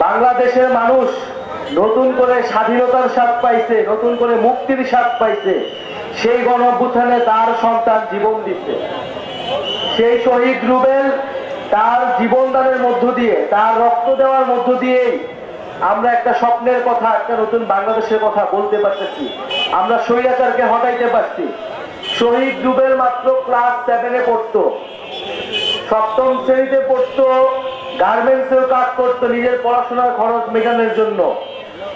বাংলাদেশের মানুষ নতুন করে স্বাধীনতার স্বাদ পাইছে, নতুন করে মুক্তির স্বাদ পাইছে। সেই গণ অভ্যুত্থানে তার সন্তান জীবন দিচ্ছে। সেই শহীদ রুবেল তার জীবনদানের মধ্য দিয়ে, তার রক্ত দেওয়ার মধ্য দিয়েই আমরা একটা স্বপ্নের কথা, একটা নতুন বাংলাদেশের কথা বলতে পারতেছি। আমরা স্বৈরাচারকে হটাইতে পারছি। শহীদ রুবেল মাত্র ক্লাস 7-এ পড়তো, সপ্তম শ্রেণীতে পড়তো, গার্মেন্টসেও কাজ করতো নিজের পড়াশোনার খরচ মেটানোর জন্য।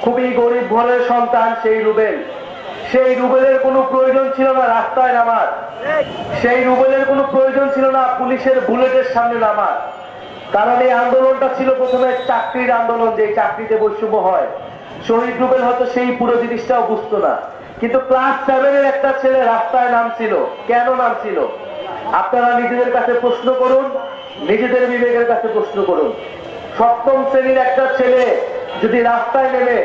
খুবই গরিব ঘরের সন্তান সেই রুবেল। সেই রুবেলের কোনো প্রয়োজন ছিল না রাস্তায় নামার, সেই রুবেলের কোনো প্রয়োজন ছিল না পুলিশের বুলেটের সামনে নামার। কারণ এই আন্দোলনটা ছিল প্রথমে চাকরির আন্দোলন, যে চাকরিতে বৈষম্য হয়। শহীদ রুবেল হয়তো সেই পুরো জিনিসটাও বুঝতো না, কিন্তু ক্লাস 7-এর একটা ছেলে রাস্তায় নামছিল। কেন নামছিল? আপনারা নিজেদের কাছে প্রশ্ন করুন, নিজেদের বিবেকের কাছে প্রশ্ন করুন। সপ্তম শ্রেণীর একটা ছেলে যদি রাস্তায় নেমে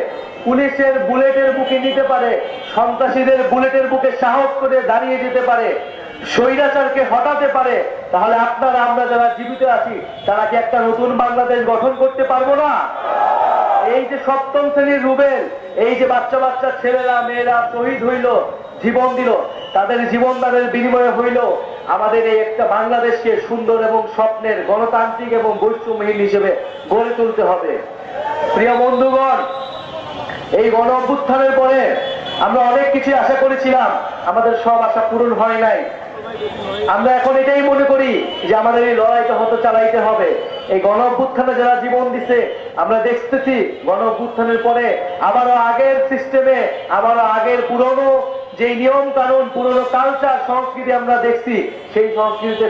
পুলিশের বুলেটের বুকে নিতে পারে, সন্ত্রাসীদের বুলেটের বুকে সাহস করে দাঁড়িয়ে যেতে পারে, স্বৈরাচারকে হটাতে পারে, তাহলে আপনারা আমরা যারা জীবিত আছি তারা কি একটা নতুন বাংলাদেশ গঠন করতে পারবো না? এই যে সপ্তম শ্রেণীর রুবেল, এই যে বাচ্চা বাচ্চা ছেলেরা মেয়েরা শহীদ হইল, জীবন দিল, তাদের জীবনদানের বিনিময়ে হইল আমাদের এই একটা বাংলাদেশকে সুন্দর এবং স্বপ্নের গণতান্ত্রিক এবং বৈষম্যহীন হিসেবে গড়ে তুলতে হবে। প্রিয় বন্ধুগণ, এই গণ অভ্যুত্থানের পরে আমরা অনেক কিছু আশা করেছিলাম, আমাদের সব আশা পূরণ হয় নাই। আমরা এখন এটাই মনে করি যে আমাদের এই লড়াইটা হয়তো চালাইতে হবে। এই গণ অভ্যুত্থানে যারা জীবন দিছে, আমরা দেখতেছি গণ অভ্যুত্থানের পরে আবারও আগের সিস্টেমে, আবারও আগের পুরনো যে নিয়ম কানুন, পুরনো কালচার সংস্কৃতি আমরা দেখছি, সেই সংস্কৃতিতে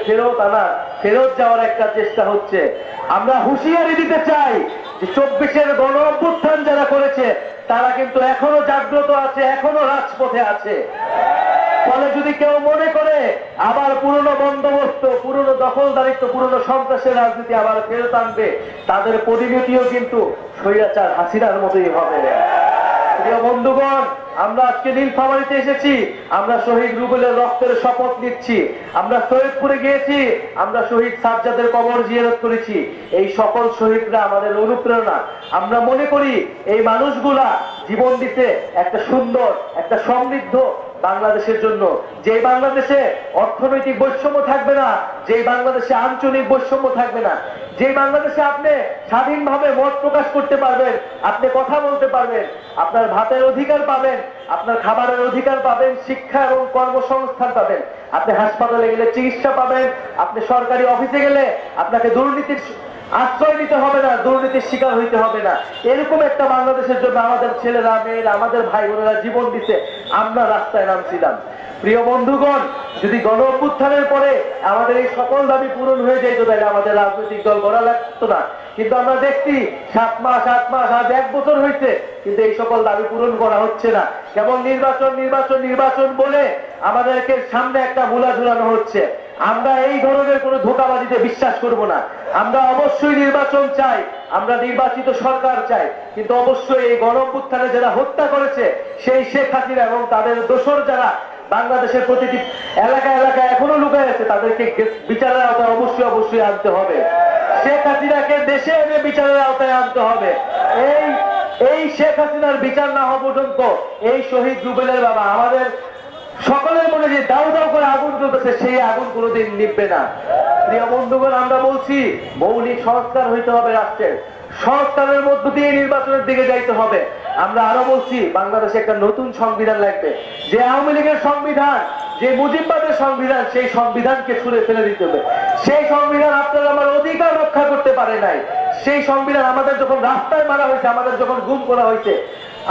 ফেরত যাওয়ার একটা চেষ্টা হচ্ছে। আমরা হুঁশিয়ারি দিতে চাই যে 24-এর গণ অভ্যুত্থান যারা করেছে তারা কিন্তু এখনো জাগ্রত আছে, এখনো রাজপথে আছে। ফলে যদি কেউ মনে করে আবার পুরনো বন্দোবস্ত, পুরনো দখলদারিত্ব, পুরনো সন্ত্রাসের রাজনীতি আবার ফেরত আনবে, তাদের পরিণতিও কিন্তু স্বৈরাচার হাসিনার মতোই হবে। প্রিয় বন্ধুগণ, আমরা আজকে নীলফামারীতে এসেছি, আমরা শহীদ রুবেলের রক্তের শপথ নিচ্ছি। আমরা সৈয়দপুরে গিয়েছি, আমরা শহীদ সাজ্জাদের কবর জিয়ারত করেছি। এই সকল শহীদরা আমাদের অনুপ্রেরণা। আমরা মনে করি এই মানুষগুলা জীবন দিতে একটা সুন্দর, একটা সমৃদ্ধ বাংলাদেশের জন্য, যে বাংলাদেশে অর্থনৈতিক বৈষম্য থাকবে না, যে বাংলাদেশে আঞ্চলিক বৈষম্য থাকবে না, যে বাংলাদেশে আপনি স্বাধীনভাবে মত প্রকাশ করতে পারবেন, আপনি কথা বলতে পারবেন, আপনার ভাতের অধিকার পাবেন, আপনার খাবারের অধিকার পাবেন, শিক্ষা এবং কর্মসংস্থান পাবেন, আপনি হাসপাতালে গেলে চিকিৎসা পাবেন, আপনি সরকারি অফিসে গেলে আপনাকে দুর্নীতির আশ্রয় নিতে হবে না, দুর্নীতির শিকার হইতে হবে না। এরকম একটা বাংলাদেশের জন্য আমাদের ছেলেরা মেয়েরা, আমাদের ভাই বোনেরা জীবন দিতে আমরা রাস্তায় নামছিলাম। প্রিয় বন্ধুগণ, যদি গণ অভ্যুত্থানের পরে আমাদের এই সকল দাবি পূরণ হয়ে যেত, তাহলে আমাদের রাজনৈতিক দল গড়া লাগতো না। কিন্তু আমরা দেখছি 7 মাস, 8 মাস, আজ 1 বছর হয়েছে, কিন্তু এই সকল দাবি পূরণ করা হচ্ছে না। কেবল নির্বাচন নির্বাচন নির্বাচন বলে আমাদেরকে সামনে একটা মূলা ঝুলানো হচ্ছে। আমরা এই ধরনের কোনো ধোঁকাবাজিতে বিশ্বাস করব না। আমরা অবশ্যই নির্বাচন চাই, আমরা নির্বাচিত সরকার চাই, কিন্তু অবশ্যই এই গণ অভ্যুত্থানে যারা হত্যা করেছে সেই শেখ হাসিনা এবং তাদের দোসর যারা বাংলাদেশের প্রতিটি এলাকায় এলাকায় এখনো লুকায় আছে, তাদেরকে বিচারের আওতায় অবশ্যই আনতে হবে। শেখ হাসিনাকে দেশে এনে বিচারের আওতায় আনতে হবে। এই শেখ হাসিনার বিচার না হওয়া পর্যন্ত এই শহীদ রুবেলের বাবা, আমাদের সকলের মনে যে দাউ দাউ করে আগুন জ্বলতেছে, সেই আগুন কোনোদিন নিভবে না। প্রিয় বন্ধুগণ, আমরা বলছি মৌলিক সংস্কার হইতে হবে রাষ্ট্রের, সংস্কারের মধ্য দিয়ে নির্বাচনের দিকে যাইতে হবে। আমরা আরো বলছি বাংলাদেশে একটা নতুন সংবিধান লাগবে। যে আওয়ামী লীগের সংবিধান, যে মুজিববাদের সংবিধান, সেই সংবিধানকে ছুঁড়ে ফেলে দিতে হবে। সেই সংবিধান আপনারা আমার অধিকার রক্ষা করতে পারে নাই। সেই সংবিধান আমাদের যখন রাস্তায় মারা হয়েছে, আমাদের যখন গুম করা হয়েছে,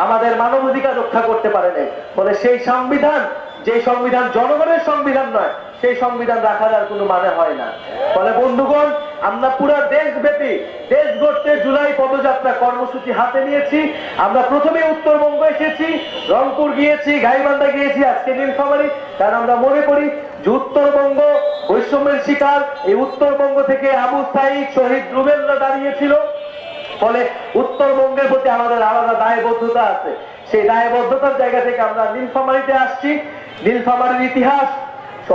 আমাদের মানবাধিকার রক্ষা করতে পারে নাই। ফলে সেই সংবিধান, যে সংবিধান জনগণের সংবিধান নয়, সেই সংবিধান রাখার আর কোনো মানে হয় না। ফলে বন্ধুগণ, আমরা পুরো দেশব্যাপী দেশ গড়তে জুলাই পদযাত্রা কর্মসূচি হাতে নিয়েছি। আমরা প্রথমে উত্তরবঙ্গ এসেছি, রংপুর গিয়েছি, গাইবান্ধা গিয়েছি, আজকে নীলফামারী। কারণ আমরা মনে করি যে উত্তরবঙ্গ বৈষম্যের শিকার, এই উত্তরবঙ্গ থেকে আবু সাঈদ, শহীদ রুবেলরা দাঁড়িয়েছিল। ফলে উত্তরবঙ্গের প্রতি আমাদের আলাদা দায়বদ্ধতা আছে। সেই দায়বদ্ধতার জায়গা থেকে আমরা নীলফামারীতে আসছি। নীলফামারীর ইতিহাস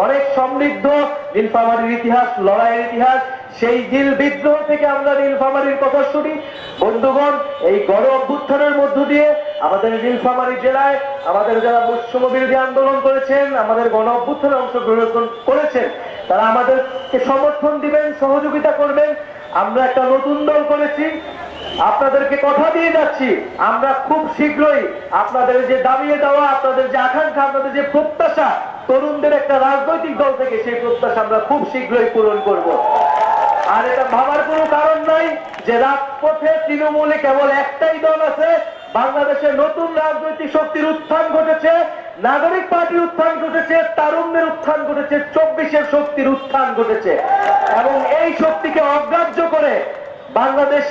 অনেক সমৃদ্ধ, নীলফামারীর ইতিহাস লড়াইয়ের ইতিহাস। সেই নীল বিদ্রোহ থেকে আমরা নীলফামারীর কথা শুনি। বন্ধুগণ, এই গণ অভ্যুত্থানের মধ্য দিয়ে আমাদের নীলফামারী জেলায় আমাদের যারা বৈষম্য বিরোধী আন্দোলন করেছেন, আমাদের গণ অভ্যুত্থানে অংশগ্রহণ করেছেন, তারা আমাদেরকে সমর্থন দিবেন, সহযোগিতা করবেন। আমরা একটা নতুন দল করেছি, আপনাদেরকে কথা দিয়ে যাচ্ছি, আমরা খুব শীঘ্রই আপনাদের যে দাবিয়ে দেওয়া, আপনাদের যে আকাঙ্ক্ষা, আপনাদের যে প্রত্যাশা তরুণদের একটা রাজনৈতিক দল থেকে, সেই প্রত্যাশা আমরা খুব শীঘ্রই পূরণ করব। আর এটা ভাবার কোনো কারণ নাই যে রাজপথে তৃণমূলে কেবল একটাই দল আছে। বাংলাদেশে নতুন রাজনৈতিক শক্তির উত্থান ঘটেছে, নাগরিক পার্টির উত্থান ঘটেছে, তারুণ্যের উত্থান ঘটেছে, 24-এর শক্তির উত্থান ঘটেছে। এবং এই শক্তিকে অগ্রাহ্য করে বাংলাদেশ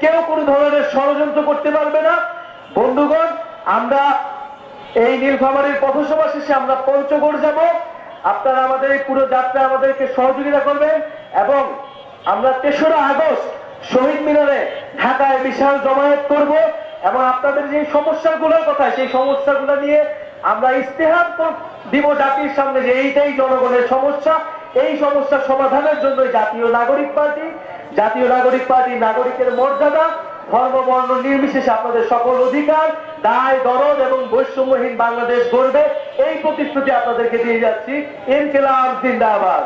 কেউ কোনো ধরনের ষড়যন্ত্র করতে পারবে না। বন্ধুগণ, আমরা এই নীলফামারীর পথসভা শেষে আমরা পঞ্চগড় যাব। আপনারা আমাদের এই পুরো যাত্রা আমাদেরকে সহযোগিতা করবেন এবং আমরা 3রা আগস্ট শহীদ মিনারে ঢাকায় বিশাল জমায়েত করব এবং আপনাদের যে সমস্যাগুলোর কথা, সেই সমস্যাগুলো নিয়ে আমরা ইস্তেহার দিব জাতির সামনে যে এইটাই জনগণের সমস্যা। এই সমস্যা সমাধানের জন্য জাতীয় নাগরিক পার্টি নাগরিকের মর্যাদা, ধর্ম বর্ণ নির্বিশেষে আপনাদের সকল অধিকার, দায় দরদ এবং বৈষম্যহীন বাংলাদেশ গড়বে, এই প্রতিশ্রুতি আপনাদেরকে দিয়ে যাচ্ছি। ইনকিলাব জিন্দাবাদ।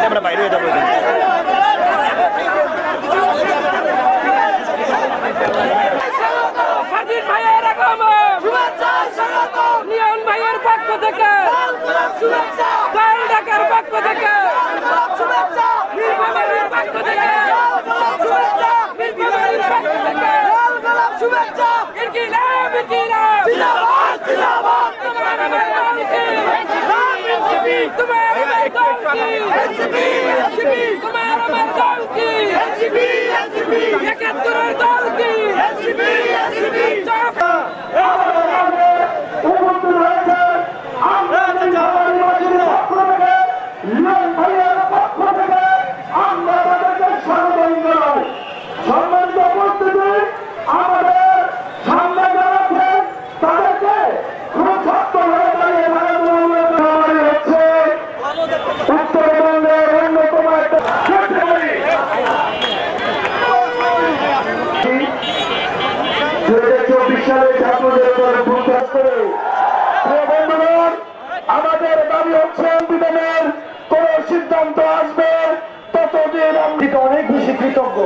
আমরা বাইরে হয়ে যাবো। নিয়ন ভাইয়ের পক্ষ থেকে, দল ঢাকার পক্ষ থেকে, নীলফামারীর পক্ষ থেকে, নীলফামারীর পক্ষ থেকে শুভেচ্ছা। ইনকিলাব ইনকিলাব জিন্দাবাদ জিন্দাবাদ। তোমার আমার দল কি? তোমার আমার দল কি? তোমার আমার দল কি? 71-এর দল কি? আমাদের দাবি হচ্ছে সংবিধানের কোন সিদ্ধান্ত আসবে ততদিন আমি অনেক বেশি কৃতজ্ঞ।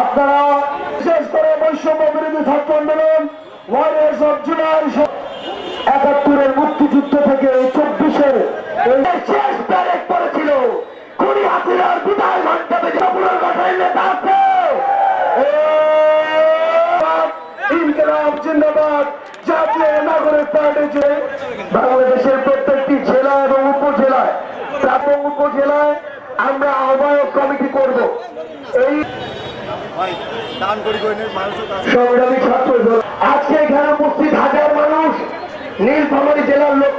আপনারা বিশেষ করে বৈষম্য বিরোধী ছাত্র আন্দোলন, ওয়ারিয়ার্স অফ জুলাই, 71-এর মুক্তিযুদ্ধ থেকে 24-এর শেষ ব্যারেক পড়েছিল। খুনি হাসিনার বিদায় ঘন্টা বেজে পুরো কথায় নেতা আছে। ইনকিলাব জিন্দাবাদ। জাতীয় নাগরিক পার্টি যে বাংলাদেশের প্রত্যেকটি জেলা এবং উপজেলায় আমরা আহ্বায়ক কমিটি করব। এই সংগ্রামী ছাত্র আজকে এখানে উপস্থিত হাজার মানুষ নীলফামারী জেলার লোক।